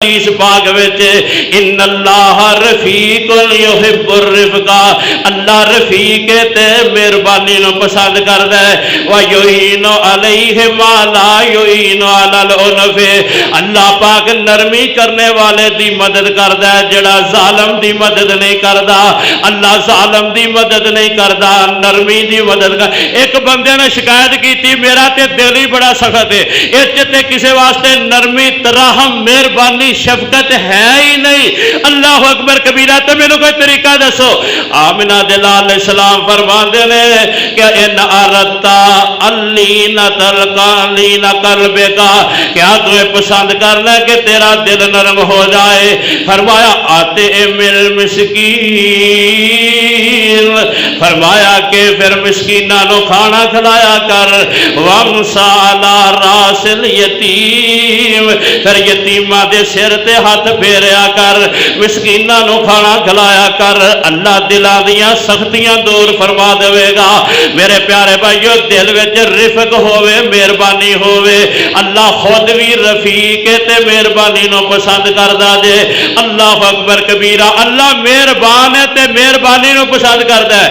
حدیث پاک وچ ان اللہ رفیق یحب الرفقا، اللہ رفیق تے مہربانی نو پسند کردا ہے، و یعین علیہ ما لا یعین علی العنف، اللہ پاک نرمی کرنے والے دی مدد کردا ہے جڑا ظالم دی مدد نہیں کردا، اللہ ظالم دی مدد نہیں کردا، نرمی دی مدد کر۔ ایک بندے نے شکایت کی تھی میرا تے دل ہی بڑا سخت ہے، اچ تے کسے واسطے نرمی ترحم مہربانی شفقت ہے ہی نہیں، اللہ اکبر کبیرہ، تو میرے کوئی طریقہ دسو۔ آمنہ دلال علیہ السلام فرماندے نے کہ ان اردتا اللینت القالین قلبے کا، کیا تمہیں پسند کرنا ہے کہ تیرا دل نرم ہو جائے؟ فرمایا آتے مل مسکین، فرمایا کہ پھر مسکینہ نو کھانا کھلایا کر، وامسا علی راس الیتیم، پھر یتیمہ دے سر تے ہاتھ پھیریا کر، مسکینہ نو کھانا کھلایا کر، اللہ دلاں دیاں سختیاں دور فرما دے گا۔ میرے پیارے بھائیو، دل وچ رفق ہووے، مہربانی ہووے، اللہ خود بھی رفیق تے مہربانی نو پسند کردا جے۔ اللہ اکبر کبیرہ، اللہ مہربان ہے تے مہربانی نو پسند کردا ہے۔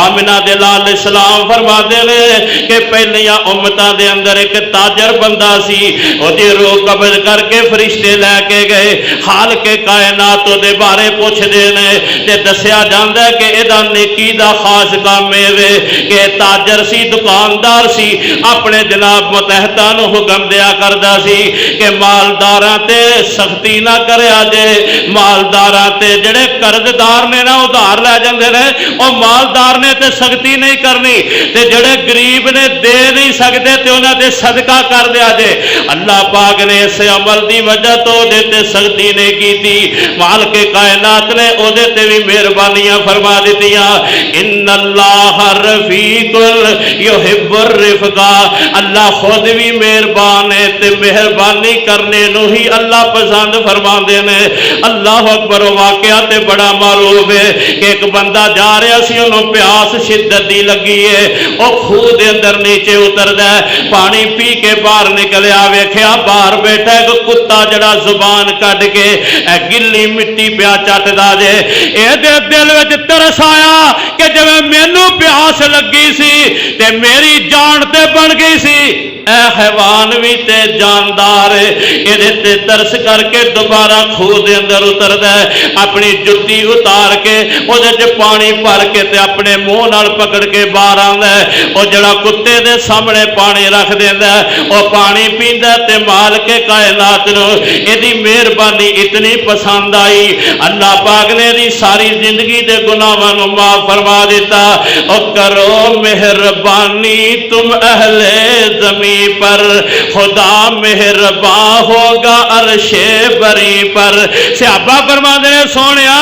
آمنہ دے لال اسلام فرماندے نے کہ پہلیاں امتاں دے اندر ایک تاجر بندہ سی، او دی روح قبض کر کے فرشتے لے کے گئے، حال کے کائنات دے بارے پوچھ دینے تے دسیا جاندا ہے کہ ادا نیکی دا خاص کام ہے کہ تاجر سی، دکاندار سی، اپنے جناب متحدہ نو حکم دیا کردا سی کہ مالداراں تے سختی نہ کریا جے، مالداراں تے جڑے قرضدار نے نا ادھار لے جاندے نے، او مالدار نے تے سختی نہیں کرنی، تے جڑے غریب نے دے نہیں سکتے تے انہاں تے صدقہ کر دیا جے۔ اللہ پاک نے اس عمل دی وجہ تو دیتے سختی نہیں کی تھی، مالک کائنات نے او دیتے بھی مہربانیاں فرما دیتیاں۔ ان اللہ رفیق یحب الرفقا، اللہ خود بھی مہربان ہے تے مہربانی کرنے نو ہی اللہ پسند فرما دینے۔ اللہ اکبر، واقعہ تے بڑا معروف ہے کہ ایک بندہ جا رہا سی، انہوں پیاس شدت دی لگی ہے، او خوہ دے اندر نیچے اتر دے، پانی پی کے باہر نکلیا، ویکھیا باہر بیٹھا ایک کتا جڑا زبان کٹ کے گلی مٹی پیا چٹدا جے۔ اے دے دل وچ ترس آیا کہ جب مینوں پیاس لگی سی تے میری جان تے بن گئی سی، اے حیوان بھی تے جاندار ہے، اے تے ترس کر کے دوبارہ خوہ دے اندر اتر دے، اپنی جُتی اتار کے او دے پانی بھر کے تے اپنے منہ نال پکڑ کے باہر آندا ہے، او جڑا کتے دے سامنے پانی رکھ دیندا ہے، او پانی پیندا تے مالک کائنات نو ایدی مہربانی اتنی پسند آئی، اللہ پاک نے دی ساری زندگی دے گناہاں نو معاف فرما دیتا۔ او کرو مہربانی تم اہل زمین پر، خدا مہربان ہوگا عرش بری پر۔ صحابہ فرماندے نے سونیا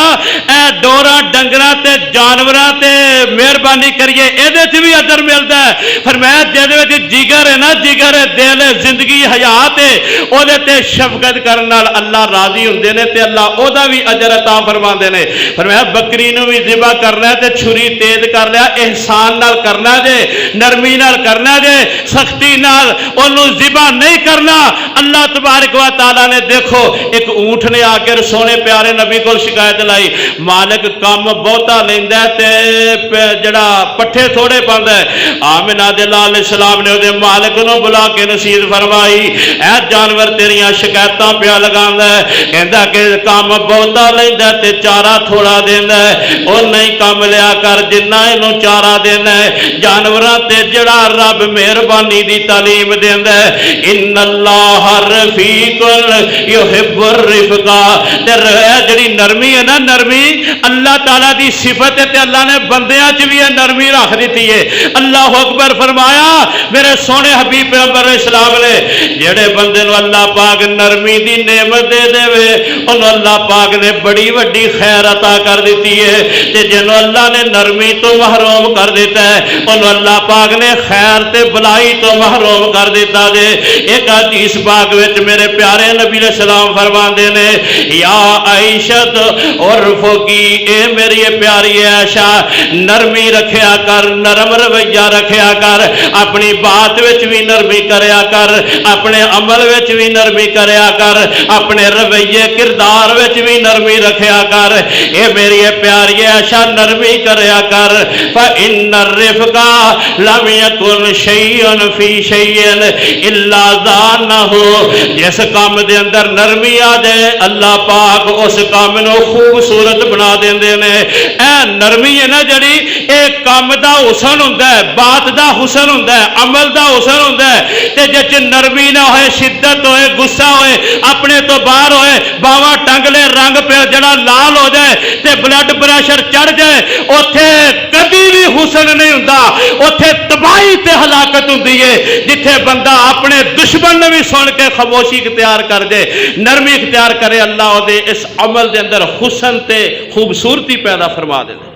اے ڈوراں ڈنگراں تے جانوراں تے مہربانی کریے، ایدے تے بھی اجر ملدا ہے۔ فرمایا جے وچ جگر ہے نا، جگر ہے، دل ہے، زندگی حیات ہے، او دے تے شفقت کرن نال اللہ راضی ہوندے نے تے اللہ او دا بھی اجر عطا فرماندے نے۔ فرمایا بکری نو بھی ذبح کرنا تے چھری تیز کر لیا، احسان نال کرنا جے، نرمی نال کرنا جے، سختی نال اونوں ذبح نہیں کرنا۔ اللہ تبارک و تعالی نے دیکھو ایک اونٹ نے آ کے سونے پیارے نبی کو شکایت لائی، مالک کام بہتا لیندا تے جڑا پٹھے تھوڑے پاندا ہے۔ آمنہ دے لال السلام نے اودے مالک نو بلا کے نصیحت فرمائی، اے جانور تیریاں شکایتاں پیا لگاندا ہے، کہندا کہ کام بہتا لیندا تے چارہ تھوڑا دیندا ہے، او نہیں کام لیا کر جنہ اینوں چارہ دینا ہے۔ جانوراں تے جڑا رب مہربانی دی تعلیم دیندا ہے، ان اللہ رفیق یحب الرفقا، تے جڑی نرمی ہے نا، نرمی اللہ تعالیٰ دی صفت ہے تے اللہ نے بندیاں چ بھی نرمی رکھ دیتی ہے۔ اللہ اکبر فرمایا میرے سونے حبیب پیغمبر اسلام نے جڑے بندے نو اللہ پاک نرمی دی نعمت دے دے وے، انہوں اللہ پاک نے بڑی وڈی خیر عطا کر دیتی ہے، تے جنہوں اللہ نے نرمی تو محروم کر دیتا ہے، انہوں اللہ پاک نے خیر تے بلائی تو محروم معلوم کر دیتا جے۔ ایک حدیث پاک وچ میرے پیارے نبی علیہ السلام فرماندے نے یا عائشہ اور فوقی اے میری پیاری عائشہ نرمی رکھیا کر، نرم رویہ رکھیا کر، اپنی بات وچ بھی نرمی کریا کر، اپنے عمل وچ بھی نرمی کریا کر، اپنے رویے کردار وچ بھی نرمی رکھیا کر، اے میری پیاری عائشہ نرمی کریا کر۔ فإن الرفق لم يكن شيئا في شيء الا زانه، جس کام دے اندر نرمی آ جائے اللہ پاک اس کام نو خوبصورت بنا دیندے نے۔ اے نرمی ہے نا جڑی اے کام دا حسن ہوندا ہے، بات دا حسن ہوندا ہے، عمل دا حسن ہوندا ہے، تے جے نرمی نہ ہوئے، شدت ہوئے، غصہ ہوئے، اپنے تو باہر ہوئے، باواں ٹنگ لے، رنگ پہ جڑا لال ہو جائے تے بلڈ پریشر چڑھ جائے، اوتھے کبھی بھی حسن نہیں ہوندا، اوتھے تباہی تے ہلاکت ہوندی ہے۔ جتھے بندہ اپنے دشمن نے بھی سن کے خاموشی اختیار کر دے، نرمی اختیار کرے، اللہ دے اس عمل دے اندر حسن تے خوبصورتی پیدا فرما دے۔